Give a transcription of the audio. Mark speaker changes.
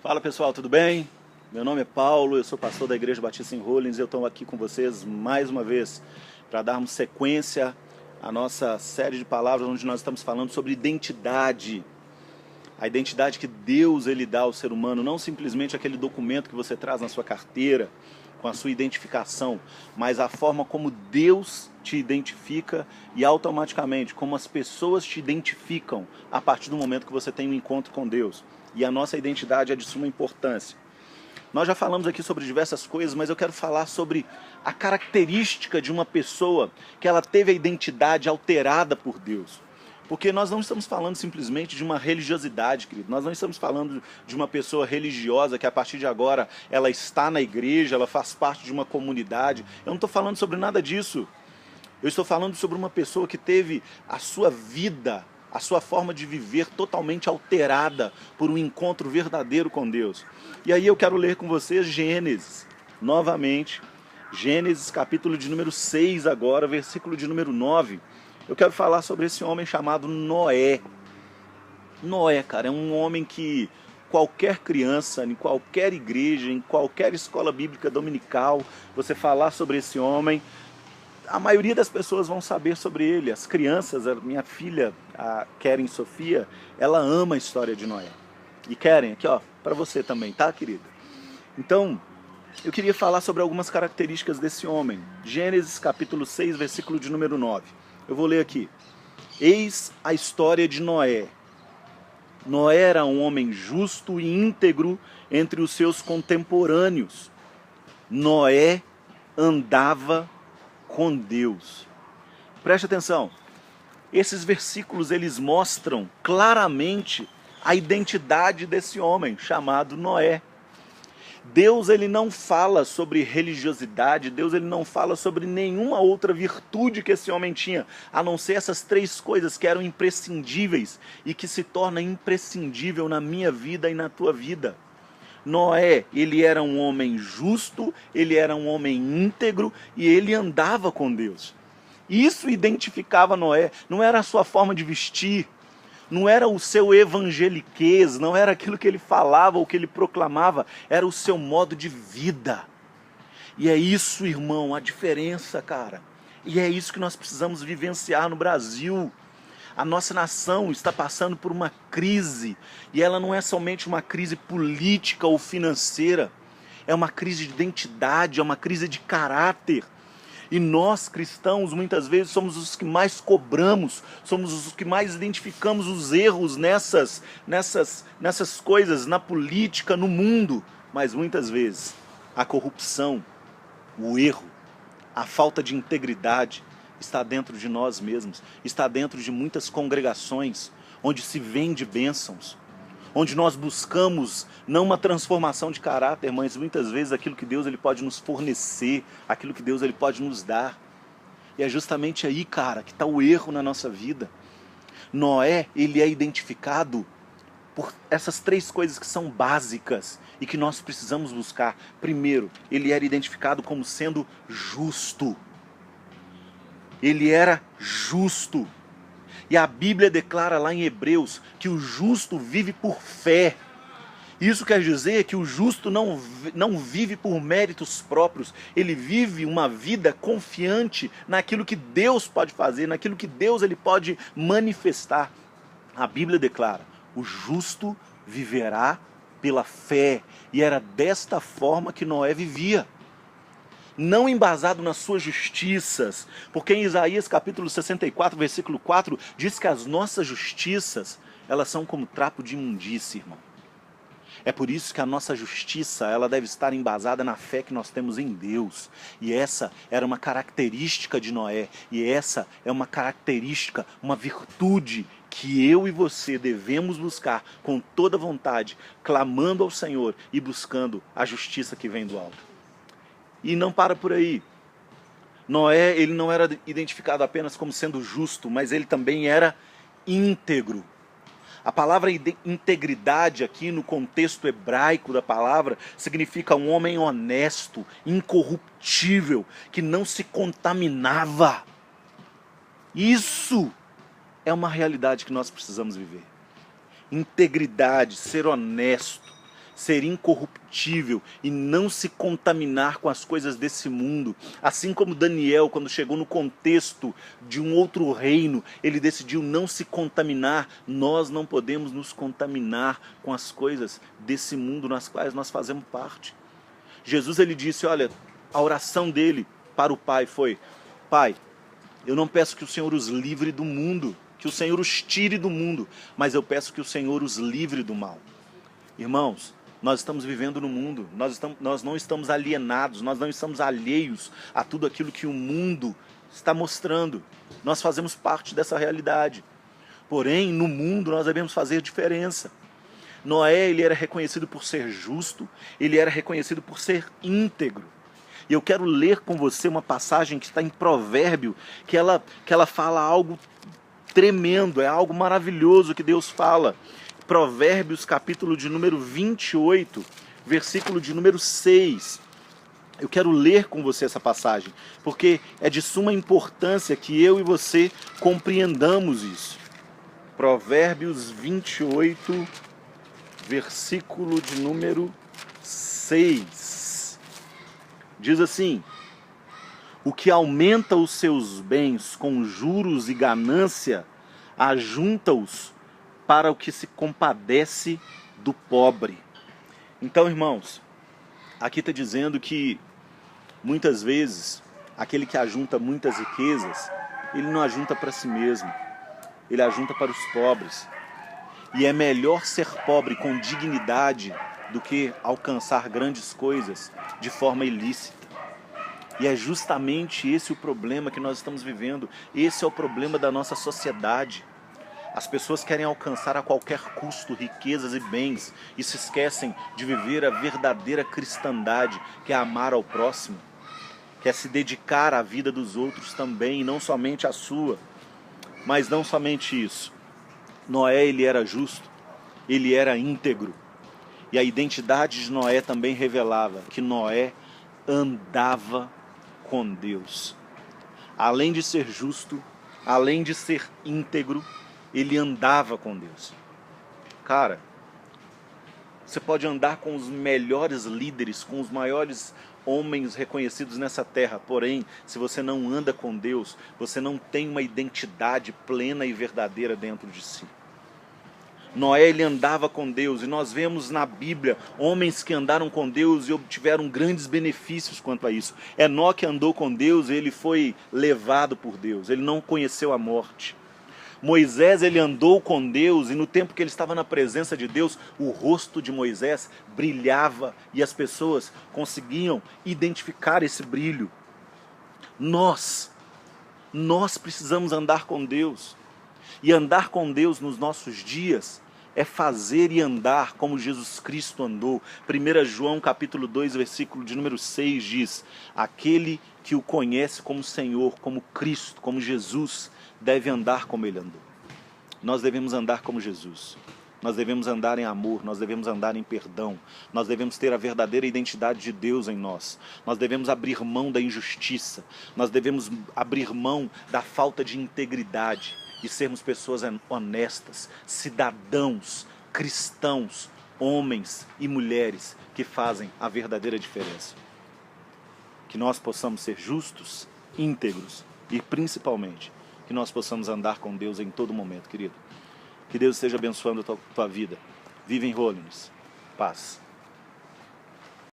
Speaker 1: Fala pessoal, tudo bem? Meu nome é Paulo, eu sou pastor da Igreja Batista em Rollins e eu estou aqui com vocês mais uma vez para darmos sequência à nossa série de palavras onde nós estamos falando sobre identidade. A identidade que Deus ele dá ao ser humano, não simplesmente aquele documento que você traz na sua carteira com a sua identificação, mas a forma como Deus te identifica e automaticamente como as pessoas te identificam a partir do momento que você tem um encontro com Deus. E a nossa identidade é de suma importância. Nós já falamos aqui sobre diversas coisas, mas eu quero falar sobre a característica de uma pessoa que ela teve a identidade alterada por Deus. Porque nós não estamos falando simplesmente de uma religiosidade, querido. Nós não estamos falando de uma pessoa religiosa que a partir de agora ela está na igreja, ela faz parte de uma comunidade. Eu não estou falando sobre nada disso. Eu estou falando sobre uma pessoa que teve a sua vida, a sua forma de viver totalmente alterada por um encontro verdadeiro com Deus. E aí eu quero ler com vocês Gênesis, novamente. Gênesis capítulo de número 6 agora, versículo de número 9. Eu quero falar sobre esse homem chamado Noé. Noé, cara, é um homem que qualquer criança, em qualquer igreja, em qualquer escola bíblica dominical, você falar sobre esse homem, a maioria das pessoas vão saber sobre ele. As crianças, a minha filha, a Keren Sofia, ela ama a história de Noé. E Keren, aqui ó, para você também, tá, querida? Então, eu queria falar sobre algumas características desse homem. Gênesis capítulo 6, versículo de número 9. Eu vou ler aqui. Eis a história de Noé. Noé era um homem justo e íntegro entre os seus contemporâneos. Noé andava com Deus. Preste atenção. Esses versículos eles mostram claramente a identidade desse homem chamado Noé. Deus ele não fala sobre religiosidade, Deus ele não fala sobre nenhuma outra virtude que esse homem tinha, a não ser essas três coisas que eram imprescindíveis e que se torna imprescindível na minha vida e na tua vida. Noé, ele era um homem justo, ele era um homem íntegro e ele andava com Deus. Isso identificava Noé, não era a sua forma de vestir, não era o seu evangeliquez, não era aquilo que ele falava ou que ele proclamava, era o seu modo de vida. E é isso, irmão, a diferença, cara. E é isso que nós precisamos vivenciar no Brasil. A nossa nação está passando por uma crise, e ela não é somente uma crise política ou financeira, é uma crise de identidade, é uma crise de caráter. E nós, cristãos, muitas vezes somos os que mais cobramos, somos os que mais identificamos os erros nessas coisas, na política, no mundo. Mas muitas vezes a corrupção, o erro, a falta de integridade está dentro de nós mesmos, está dentro de muitas congregações, onde se vende bênçãos, onde nós buscamos não uma transformação de caráter, mas muitas vezes aquilo que Deus ele pode nos fornecer, aquilo que Deus ele pode nos dar. E é justamente aí, cara, que está o erro na nossa vida. Noé, ele é identificado por essas três coisas que são básicas e que nós precisamos buscar. Primeiro, ele era identificado como sendo justo. Ele era justo. E a Bíblia declara lá em Hebreus que o justo vive por fé. Isso quer dizer que o justo não vive por méritos próprios. Ele vive uma vida confiante naquilo que Deus pode fazer, naquilo que Deus ele pode manifestar. A Bíblia declara, o justo viverá pela fé. E era desta forma que Noé vivia. Não embasado nas suas justiças, porque em Isaías capítulo 64, versículo 4, diz que as nossas justiças, elas são como trapo de imundícia, irmão. É por isso que a nossa justiça, ela deve estar embasada na fé que nós temos em Deus. E essa era uma característica de Noé, e essa é uma característica, uma virtude que eu e você devemos buscar com toda vontade, clamando ao Senhor e buscando a justiça que vem do alto. E não para por aí. Noé, ele não era identificado apenas como sendo justo, mas ele também era íntegro. A palavra integridade aqui no contexto hebraico da palavra significa um homem honesto, incorruptível, que não se contaminava. Isso é uma realidade que nós precisamos viver. Integridade, ser honesto, ser incorruptível e não se contaminar com as coisas desse mundo. Assim como Daniel, quando chegou no contexto de um outro reino, ele decidiu não se contaminar. Nós não podemos nos contaminar com as coisas desse mundo nas quais nós fazemos parte. Jesus, ele disse, olha, a oração dele para o Pai foi: Pai, eu não peço que o Senhor os livre do mundo, que o Senhor os tire do mundo, mas eu peço que o Senhor os livre do mal. Irmãos, nós estamos vivendo no mundo, nós não estamos alienados, nós não estamos alheios a tudo aquilo que o mundo está mostrando. Nós fazemos parte dessa realidade. Porém, no mundo nós devemos fazer diferença. Noé, ele era reconhecido por ser justo, ele era reconhecido por ser íntegro. E eu quero ler com você uma passagem que está em Provérbio, que ela fala algo tremendo, é algo maravilhoso que Deus fala. Provérbios, capítulo de número 28, versículo de número 6. Eu quero ler com você essa passagem, porque é de suma importância que eu e você compreendamos isso. Provérbios 28, versículo de número 6. Diz assim: o que aumenta os seus bens com juros e ganância, ajunta-os para o que se compadece do pobre. Então, irmãos, aqui está dizendo que muitas vezes aquele que ajunta muitas riquezas, ele não ajunta para si mesmo, ele ajunta para os pobres. E é melhor ser pobre com dignidade do que alcançar grandes coisas de forma ilícita. E é justamente esse o problema que nós estamos vivendo. Esse é o problema da nossa sociedade. As pessoas querem alcançar a qualquer custo riquezas e bens e se esquecem de viver a verdadeira cristandade, que é amar ao próximo, que é se dedicar à vida dos outros também, e não somente à sua. Mas não somente isso. Noé, ele era justo, ele era íntegro. E a identidade de Noé também revelava que Noé andava com Deus. Além de ser justo, além de ser íntegro, ele andava com Deus. Cara, você pode andar com os melhores líderes, com os maiores homens reconhecidos nessa terra, porém, se você não anda com Deus, você não tem uma identidade plena e verdadeira dentro de si. Noé, ele andava com Deus, e nós vemos na Bíblia homens que andaram com Deus e obtiveram grandes benefícios quanto a isso. Enoque andou com Deus e ele foi levado por Deus, ele não conheceu a morte. Moisés, ele andou com Deus, e no tempo que ele estava na presença de Deus, o rosto de Moisés brilhava e as pessoas conseguiam identificar esse brilho. Nós precisamos andar com Deus. E andar com Deus nos nossos dias é fazer e andar como Jesus Cristo andou. 1 João capítulo 2, versículo de número 6 diz: aquele que o conhece como Senhor, como Cristo, como Jesus, deve andar como ele andou. Nós devemos andar como Jesus. Nós devemos andar em amor, nós devemos andar em perdão, nós devemos ter a verdadeira identidade de Deus em nós. Nós devemos abrir mão da injustiça, nós devemos abrir mão da falta de integridade e sermos pessoas honestas, cidadãos, cristãos, homens e mulheres que fazem a verdadeira diferença. Que nós possamos ser justos, íntegros e principalmente que nós possamos andar com Deus em todo momento, querido. Que Deus esteja abençoando a tua vida. Viva em Holiness. Paz.